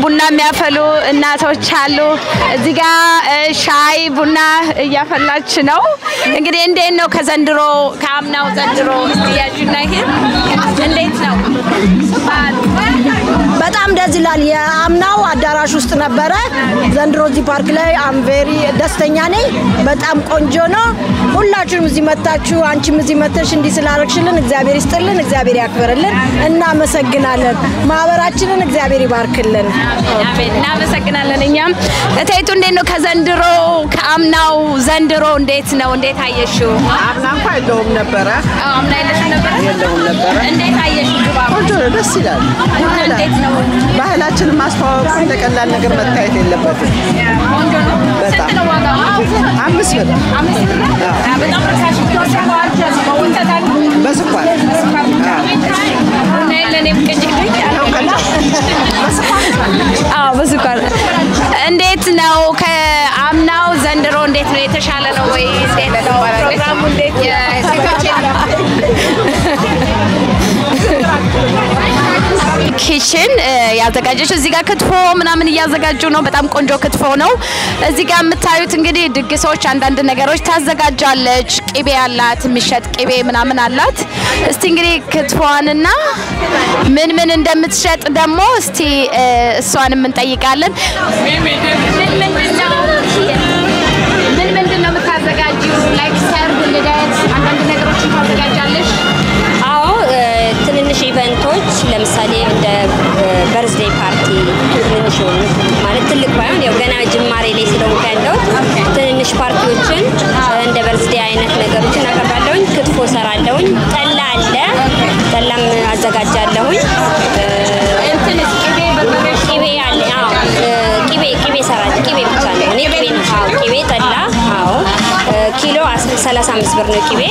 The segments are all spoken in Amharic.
ቡና የሚያፈሉ እናቶች አሉ እዚህ ጋር ሻይ ቡና ያፈላች ነው እንግዲህ እንዴት ነው ከዘንድሮ ከአምናው ዘንድሮ ያጁና ይሄ እንዴት ነው በጣም ደስ ይላል የአምናው አዳራሽ ውስጥ ነበረ ዘንድሮ እዚህ ፓርክ ላይ አም ቬሪ ደስተኛ ነኝ በጣም ቆንጆ ነው ሁላችሁም እዚህ መጣችሁ አንቺም እዚህ መተሽ እንዲ ስላረክሽልን እግዚአብሔር ይስጥልን እግዚአብሔር ያክብርልን እና መሰግናለን ማህበራችንን እግዚአብሔር ይባርክልን አሜን እና መሰግናለን እኛም እቴቱ እንዴት ነው ከዘንድሮ ከአምናው ዘንድሮ እንዴት ነው እንዴት አየሽው አምና እንኳን የለውም ነበር አምና የለሽም ነበር እንዴት አየሽው ቆንጆ ደስ ይላል እንዴት ነው ባህላችን ማስተዋወቅ እንደቀላል ነገር መታየት የለበትም ቆንጆ ነው በጣም ነው ዋጋው 5 ብር በጣም ርካሽ ነው በስኳር ለኔም ቅጅልኝ በስኳር እንዴት ነው ከአምናው ዘንድሮ እንዴት ነው የተሻለ ነው ወይ እንዴት ነው ፕሮግራሙ እንዴት ኪችን ያዘጋጀችው እዚህ ጋር ክትፎ ምናምን ያዘጋጁ ነው በጣም ቆንጆ ክትፎ ነው እዚህ ጋር የምታዩት እንግዲህ ድግሶች አንዳንድ ነገሮች ታዘጋጃለች ቅቤ ያላት የሚሸጥ ቅቤ ምናምን አላት እስቲ እንግዲህ ክትፎዋንና ምን እንደምትሸጥ ደግሞ እስቲ እሷንም እንጠይቃለን ምንድነው የምታዘጋጂው ላይክ ሰርግ ልደት አንዳንድ ነገሮችን ታዘጋጃለሽ አዎ ትንንሽ ኢቨንቶች ለምሳሌ እንደ በርዝዴይ ፓርቲ ትንንሽ ማለት ትልቅ ባይሆን ያው ገና ጅማሬ ላይ ስለሆነ ያለው ትንንሽ ፓርቲዎችን እንደ በርዝዴይ አይነት ነገሮችን አቀርባለሁኝ ክትፎ ሰራለሁኝ ጠላ አለ ጠላም አዘጋጃለሁኝ እንትን ቅቤ በርበሬ ቅቤ አለ አዎ ቅቤ ሰራለሁ ቅቤ ብቻ ነው እኔ ቅቤ ነው ቅቤ ጠላ አዎ ኪሎ 35 ብር ነው ቅቤ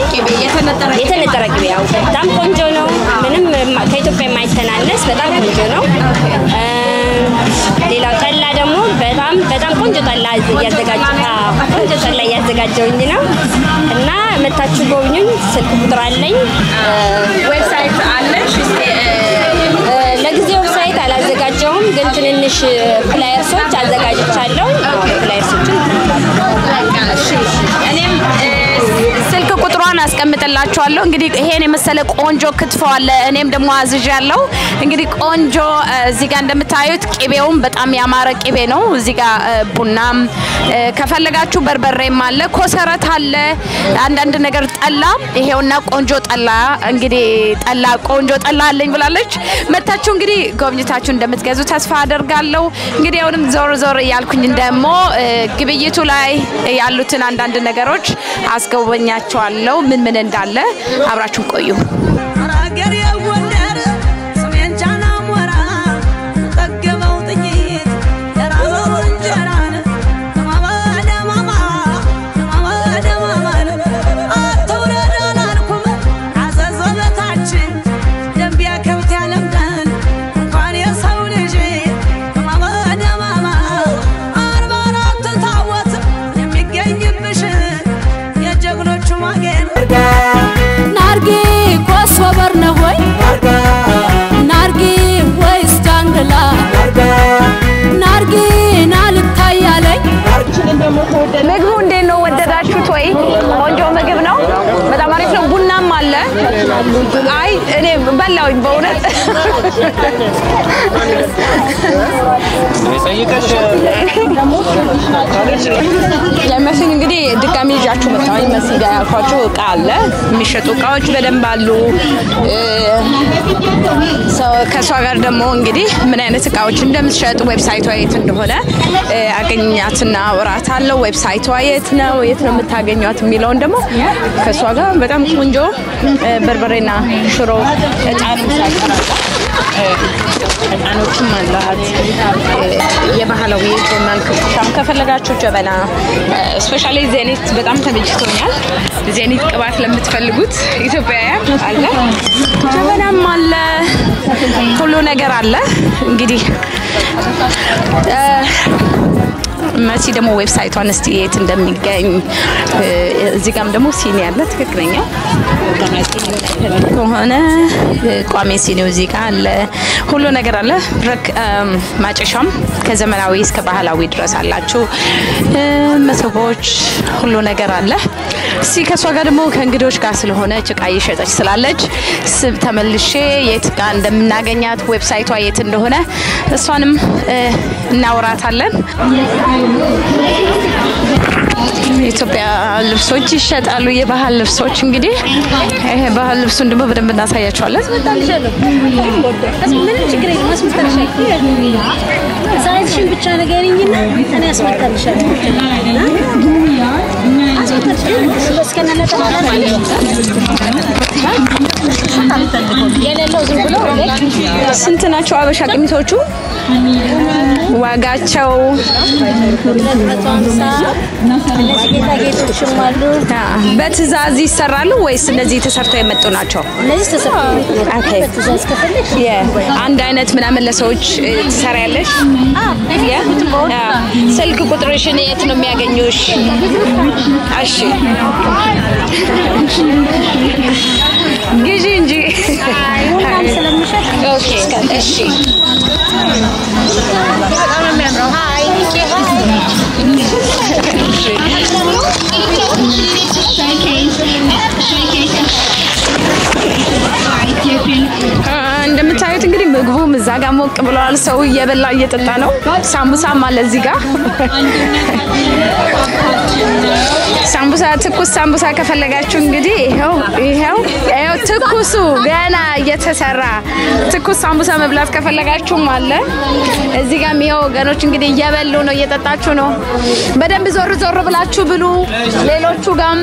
የተነጠረ ቅቤ ያው በጣም ቆንጆ ነው ምንም ከኢትዮጵያ የማይተናነስ በጣም ቆንጆ ነው ሌላው ጠላ ደግሞ በጣም ቆንጆ ጠላ ያዘጋጀውኝ ነው እና መታችሁ ጎብኙኝ ስልክ ቁጥር አለኝ ዌብሳይት አለሽ ለጊዜው ዌብሳይት አላዘጋጀውም ግን ትንንሽ ፍላየርሶች አዘጋጅቻለሁ ፍላየርሶችን እኔም ስልክ ቁጥሯን አስቀምጥላችኋለሁ እንግዲህ ይሄን የመሰለ ቆንጆ ክትፎ አለ እኔም ደግሞ አዝዣለሁ እንግዲህ ቆንጆ እዚህ ጋር እንደምታዩት ቅቤውም በጣም ያማረ ቅቤ ነው እዚህ ጋር ቡናም ከፈለጋችሁ በርበሬም አለ ኮሰረት አለ አንዳንድ ነገር ጠላ ይሄውና ቆንጆ ጠላ እንግዲህ ቆንጆ ጠላ አለኝ ብላለች መታችሁ እንግዲህ ጎብኝታችሁ እንደምትገዙ ተስፋ አደርጋለሁ እንግዲህ አሁንም ዞር ያልኩኝ ደግሞ ግብይቱ ላይ ያሉትን አንዳንድ ነገሮች አስገበኛችኋለሁ ምን እንዳለ አብራችሁ ቆዩ Nargi kwaswabar na hoy Nargi waistangla Nargi naltayalay ምግቡ እንዴት ነው ወደዳችሁት ወይ ቆንጆ ምግብ ነው በጣም አሪፍ ነው ቡናም አለ አይ እኔ በላውኝ በእውነት ለማሽን እንግዲህ ድጋሚ ይዣችሁ መጣሁኝ መስጊድ ያልኳችሁ እቃ አለ የሚሸጡ እቃዎች በደንብ አሉ ከሷ ጋር ደግሞ እንግዲህ ምን አይነት እቃዎች እንደምትሸጥ ዌብሳይቷ የት እንደሆነ አገኛትና ወራታለው ዌብሳይቷ የት ነው የምታገኙት የሚለውን ደግሞ ከሷ ጋር በጣም ቆንጆ በርበሬና ሽሮ እጣንም ሳይቀራላ እጣኖችም አላት የባህላዊ ጆርናል ከተሻም ከፈለጋችሁ ጀበና ስፔሻሊ ዜኒት በጣም ተመችቶኛል ዜኒት ቅባት ለምትፈልጉት ኢትዮጵያውያን አለ ጀበናም አለ ሁሉ ነገር አለ እንግዲህ መሲ ደግሞ ዌብሳይቷን እስቲ የት እንደሚገኝ እዚህ ጋርም ደግሞ ሲኒ ያለ ትክክለኛ ከሆነ ቋሚ ሲኒው እዚህ ጋር አለ ሁሉ ነገር አለ ማጨሻም ከዘመናዊ እስከ ባህላዊ ድረስ አላችሁ መሰቦች ሁሉ ነገር አለ እስቲ ከሷ ጋር ደግሞ ከእንግዶች ጋር ስለሆነ ጭቃ እየሸጠች ስላለች ተመልሼ የት ጋር እንደምናገኛት ዌብሳይቷ የት እንደሆነ እሷንም እናወራታለን ኢትዮጵያ ልብሶች ይሸጣሉ የባህል ልብሶች እንግዲህ ይሄ ባህል ልብሱን ደግሞ በደንብ እናሳያቸዋለን ምን ችግር የለም ማስመጣልሻለሁ ሳይዝሽን ብቻ ነገርኝና እኔ አስመጣልሻለሁ ስንት ናቸው አበሻ ቀሚሶቹ ዋጋቸው በትዕዛዝ ይሰራሉ ወይስ እነዚህ ተሰርተው የመጡ ናቸው እነዚህ ተሰርተው አንድ አይነት ምናምን ለሰዎች ትሰራያለሽ ስልክ ቁጥርሽን የት ነው የሚያገኙሽ እሺ ግዢ እንጂ እሺ እንደምታዩት እንግዲህ ምግቡም እዛ ጋር ሞቅ ብሏል። ሰው እየበላ እየጠጣ ነው። ሳምቡሳም አለ እዚህ ጋር ሳምቡሳ ትኩስ ሳምቡሳ ከፈለጋችሁ እንግዲህ ይሄው ትኩሱ ገና እየተሰራ ትኩስ ሳምቡሳ መብላት ከፈለጋችሁም አለ። እዚህ ጋር ይሄው ወገኖች እንግዲህ እየበሉ ነው እየጠጣችሁ ነው። በደንብ ዞር ዞር ብላችሁ ብሉ። ሌሎቹ ጋም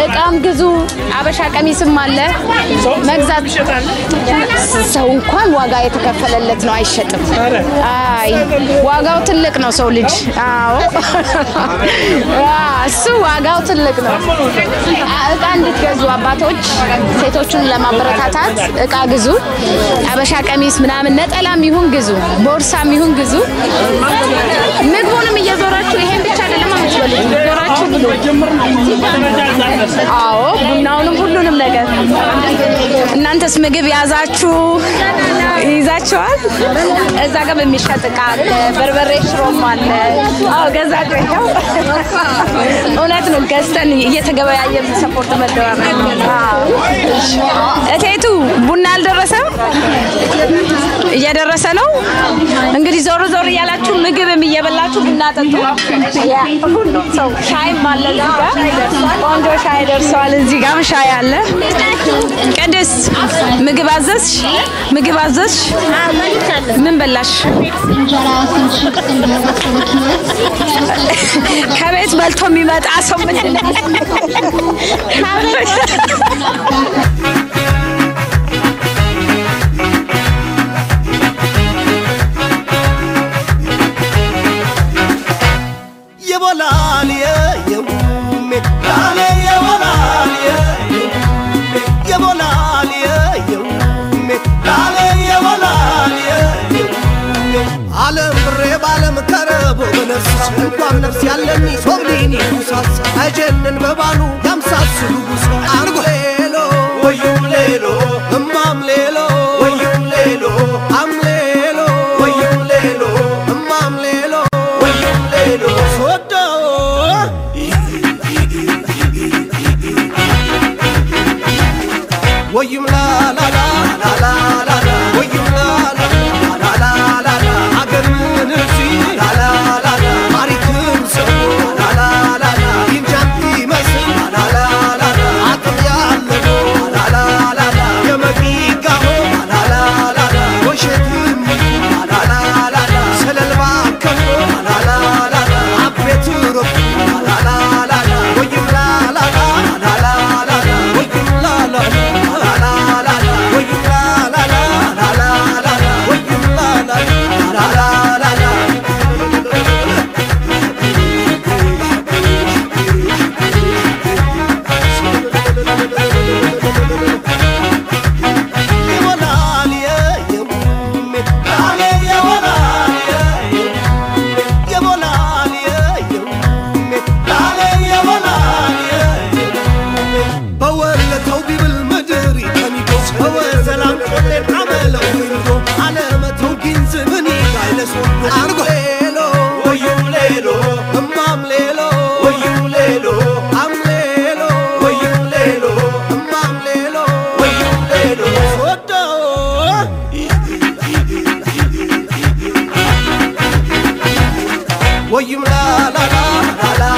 እቃም ግዙ። አበሻ ቀሚስም አለ መግዛት ሰው እንኳን ዋጋ የተከፈለለት ነው አይሸጥም። አይ ዋጋው ትልቅ ነው ሰው ልጅ አዎ እሱ ዋጋው ትልቅ ነው። እቃ እንድትገዙ አባቶች ሴቶቹን ለማበረታታት እቃ ግዙ። አበሻ ቀሚስ ምናምን ነጠላም ይሁን ግዙ፣ ቦርሳም ይሁን ግዙ። ምግቡንም እየዞራችሁ ይሄን ብቻ አይደለም አትበሉ፣ ዞራችሁ ብሉ። አዎ ቡናውንም ሁሉንም ነገር እናንተስ ምግብ ያዛችሁ ይዛችኋል? እዛ ጋር በሚሸጥ እቃ አለ፣ በርበሬ ሽሮም አለ። አዎ ገዛችሁ ይሄው እውነት ነው። ገዝተን እየተገበያየን ሰፖርት መደባበቅ። እቴቱ ቡና አልደረሰም? እየደረሰ ነው። እንግዲህ ዞር ዞር እያላችሁ ምግብም እየበላችሁ ቡና ጠጡ። ሁሉም ሰው ሻይም አለ እዚህ ጋር ቆንጆ ሻይ ደርሷል። እዚህ ጋር ሻይ አለ። ቅድስት ምግብ አዘዝሽ? ምግብ አዘዝሽ? ምን በላሽ? ከቤት በልቶ የሚመጣ ሰው ምንድን ነው? የቦላል የውሜ ላለ የቦላል የቦላል የውሜ ላለ የቦላል ዓለም ብሬ ባለም ከረቦ በነፍስ እንኳን ነፍስ ያለኝ ሶብሊኒ ኩሳስ አጀነን በባሉ ያምሳስሉ ጉሳ አንጎ ሌሎ ወዩ ሌሎ እማም ሌሎ ወዩ ሌሎ አም ሌሎ ወዩ ሌሎ እማም ሌሎ ወዩ ሌሎ ሶዶ ወዩም ላ ላ ላ ላ ላ ላ ወዩም ላ ላ ላ ላ ላ አገር ምን እርሲ ላ ላ ላ ላ ታሪክም ሰው ላ ላ ላ ላ ይንጃንቲ መስል ላ ላ ላ ላ አጥር ያለው ላ ላ ላ ላ የመቂጋሆ ላ ላ ላ ላ ወሸትም ላ ላ ላ ላ ሰለልባ ከፎ ላ ላ ላ ላ አቤት ሮብ ላ ላ ላ ላ ወዩም ላ ላ ላ ላ ላ ላ ወዩም ላ ላ ወዩም ላ ላ ላ ላ